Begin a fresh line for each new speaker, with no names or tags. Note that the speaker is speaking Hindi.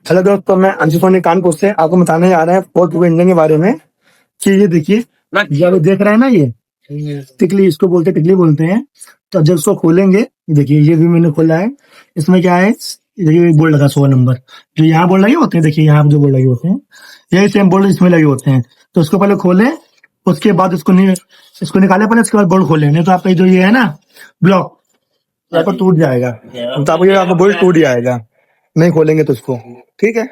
हेलो दोस्तों, मैं अंशु सोनी कानपुर से आपको बताने जा रहे हैं फोर्ट इंजन के बारे में। कि ये देखिए, ये अभी देख रहे हैं ना, ये टिकली, इसको बोलते हैं, टिकली बोलते हैं। तो जब इसको खोलेंगे, ये देखिए, ये भी मैंने खोला है। इसमें क्या है, ये देखिए बोर्ड लगा 16 नंबर, जो यहाँ बोर्ड लगे होते हैं, देखिए यहाँ जो बोर्ड लगे होते हैं, यही सेम बोर्ड इसमें लगे होते हैं। तो इसको पहले खोलें, उसके बाद इसको निकाले पहले, उसके बाद बोर्ड खोलें, नहीं तो आपका जो ये है ना ब्लॉक, आपको टूट जाएगा। तो आपको बोल्ट टूट जाएगा नहीं खोलेंगे तो इसको। ठीक है।